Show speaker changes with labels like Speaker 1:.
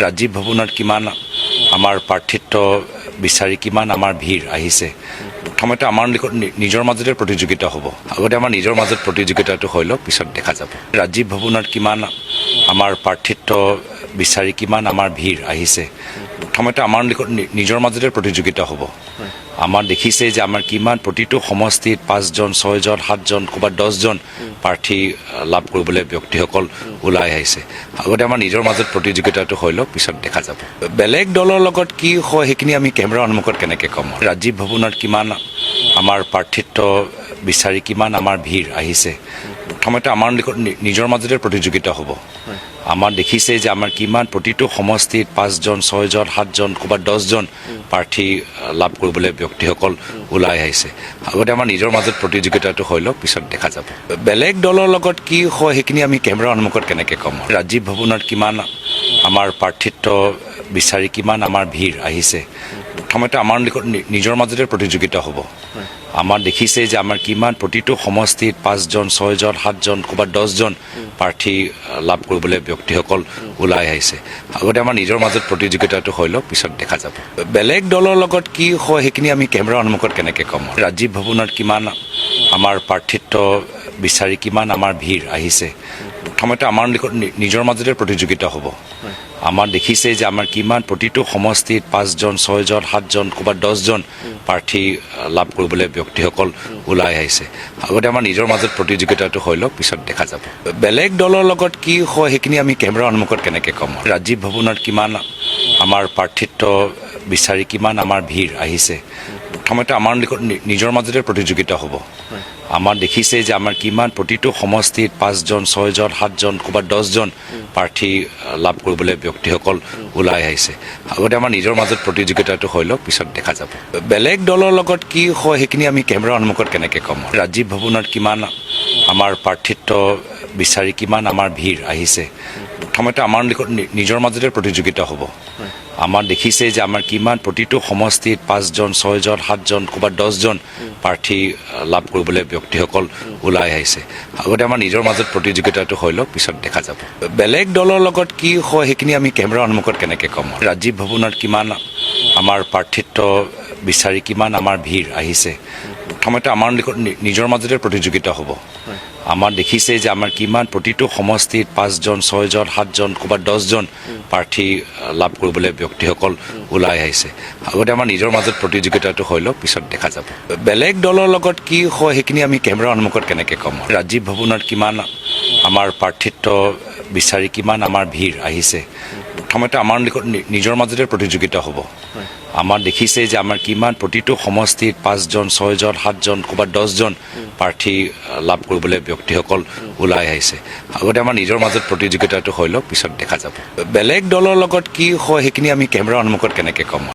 Speaker 1: ৰাজীৱ ভৱনত কিমান আমাৰ প্ৰাৰ্থিত্ব বিচাৰি কিমান আমাৰ ভিৰ আহিছে। প্ৰথমতে আমাৰ নিজৰ মাজতে প্ৰতিযোগিতা হ'ব। আগতে আমাৰ নিজৰ মাজত প্ৰতিযোগিতাটো হৈ লওক, পিছত দেখা যাব। ৰাজীৱ ভৱনত কিমান আমাৰ প্ৰাৰ্থিত্ব বিচাৰি কিমান আমাৰ ভিৰ আহিছে। প্ৰথমতে আমাৰ নিজৰ মাজতে প্ৰতিযোগিতা হ'ব। আমাৰ দেখিছে যে আমাৰ কিমান প্ৰতিটো সমষ্টিত 5জন 6জন 7জন ক'ৰবাত 10জন প্ৰাৰ্থী লাভ কৰিবলৈ ব্যক্তিসকল ওলাই আহিছে। আগতে আমাৰ নিজৰ মাজত প্ৰতিযোগিতাটো হৈ লওক, পিছত দেখা যাব। বেলেগ দলৰ লগত কি হয় সেইখিনি আমি কেমেৰাৰ সন্মুখত কেনেকৈ ক'ম। ৰাজীৱ ভৱনত কিমান আমাৰ প্ৰাৰ্থিত্ব বিচাৰি কিমান আমাৰ ভিৰ আহিছে। প্ৰথমতে আমাৰ নিজৰ মাজতে প্ৰতিযোগিতা হ'ব। আমাৰ দেখিছে যে আমাৰ কিমান প্ৰতিটো সমষ্টিত 5জন 6জন 7জন ক'ৰবাত 10জন প্ৰাৰ্থী লাভ কৰিবলৈ ব্যক্তিসকল ওলাই আহিছে। আগতে আমাৰ নিজৰ মাজত প্ৰতিযোগিতাটো হৈ লওক, পিছত দেখা যাব। বেলেগ দলৰ লগত কি হয় সেইখিনি আমি কেমেৰাৰ সন্মুখত কেনেকৈ ক'ম। ৰাজীৱ ভৱনত কিমান আমাৰ প্ৰাৰ্থিত্ব বিচাৰি কিমান আমাৰ ভিৰ আহিছে। প্ৰথমতে আমাৰ নিজৰ মাজতে প্ৰতিযোগিতা হ'ব। আমাৰ দেখিছে যে আমাৰ কিমান প্ৰতিটো সমষ্টিত 5জন 6জন 7জন ক'ৰবাত 10জন প্ৰাৰ্থী লাভ কৰিবলৈ ব্যক্তিসকল ওলাই আহিছে। আগতে আমাৰ নিজৰ মাজত প্ৰতিযোগিতাটো হৈ লওক, পিছত দেখা যাব। বেলেগ দলৰ লগত কি হয় সেইখিনি আমি কেমেৰাৰ সন্মুখত কেনেকৈ ক'ম। ৰাজীৱ ভৱনত কিমান আমাৰ প্ৰাৰ্থিত্ব বিচাৰি কিমান আমাৰ ভিৰ আহিছে। প্ৰথমতে আমাৰ নিজৰ মাজতে প্ৰতিযোগিতা হ'ব। আমাৰ দেখিছে যে আমাৰ কিমান প্ৰতিটো সমষ্টিত 5জন 6জন 7জন ক'ৰবাত 10জন প্ৰাৰ্থী লাভ কৰিবলৈ ব্যক্তিসকল ওলাই আহিছে। আগতে আমাৰ নিজৰ মাজত প্ৰতিযোগিতাটো হৈ লওক, পিছত দেখা যাব। বেলেগ দলৰ লগত কি হয় সেইখিনি আমি কেমেৰাৰ সন্মুখত কেনেকৈ ক'ম। ৰাজীৱ ভৱনত কিমান আমাৰ প্ৰাৰ্থিত্ব বিচাৰি কিমান আমাৰ ভিৰ আহিছে। প্ৰথমতে আমাৰ নিজৰ মাজতে প্ৰতিযোগিতা হ'ব। আমাৰ দেখিছে যে আমাৰ কিমান প্ৰতিটো সমষ্টিত 5জন 6জন 7জন ক'ৰবাত 10জন প্ৰাৰ্থী লাভ কৰিবলৈ ব্যক্তিসকল ওলাই আহিছে। আগতে আমাৰ নিজৰ মাজত প্ৰতিযোগিতাটো হৈ লওক, পিছত দেখা যাব। বেলেগ দলৰ লগত কি হয় সেইখিনি আমি কেমেৰাৰ সন্মুখত কেনেকৈ ক'ম। ৰাজীৱ ভৱনত কিমান আমাৰ প্ৰাৰ্থিত্ব বিচাৰি কিমান আমাৰ ভিৰ আহিছে। প্ৰথমতে আমাৰ নিজৰ মাজতে প্ৰতিযোগিতা হ'ব। আমাৰ দেখিছে যে আমাৰ কিমান প্ৰতিটো সমষ্টিত 5জন 6জন 7জন ক'ৰবাত 10জন প্ৰাৰ্থী লাভ কৰিবলৈ ব্যক্তিসকল ওলাই আহিছে। আগতে আমাৰ নিজৰ মাজত প্ৰতিযোগিতাটো হৈ লওক, পিছত দেখা যাব। বেলেগ দলৰ লগত কি হয় সেইখিনি আমি কেমেৰাৰ সন্মুখত কেনেকৈ ক'ম। ৰাজীৱ ভৱনত কিমান আমাৰ প্ৰাৰ্থিত্ব বিচাৰি কিমান আমাৰ ভিৰ আহিছে। প্ৰথমতে আমাৰ নিজৰ মাজতে প্ৰতিযোগিতা হ'ব। আমাৰ দেখিছে যে আমাৰ কিমান প্ৰতিটো সমষ্টিত 5জন 6জন 7জন ক'ৰবাত 10জন প্ৰাৰ্থী লাভ কৰিবলৈ ব্যক্তিসকল ওলাই আহিছে। আগতে আমাৰ নিজৰ মাজত প্ৰতিযোগিতাটো হৈ লওক, পিছত দেখা যাব। বেলেগ দলৰ লগত কি হয় সেইখিনি আমি কেমেৰাৰ সন্মুখত কেনেকৈ ক'ম। ৰাজীৱ ভৱনত কিমান আমাৰ প্ৰাৰ্থিত্ব বিচাৰি কিমান আমাৰ ভিৰ আহিছে। প্ৰথমতে আমাৰ নিজৰ মাজতে প্ৰতিযোগিতা হ'ব। আমাৰ দেখিছে যে আমাৰ কিমান প্ৰতিটো সমষ্টিত 5জন 6জন 7জন ক'ৰবাত 10জন প্ৰাৰ্থী লাভ কৰিবলৈ ব্যক্তিসকল ওলাই আহিছে। আগতে আমাৰ নিজৰ মাজত প্ৰতিযোগিতাটো হৈ লওক, পিছত দেখা যাব। বেলেগ দলৰ লগত কি হয় সেইখিনি আমি কেমেৰাৰ সন্মুখত কেনেকৈ ক'ম।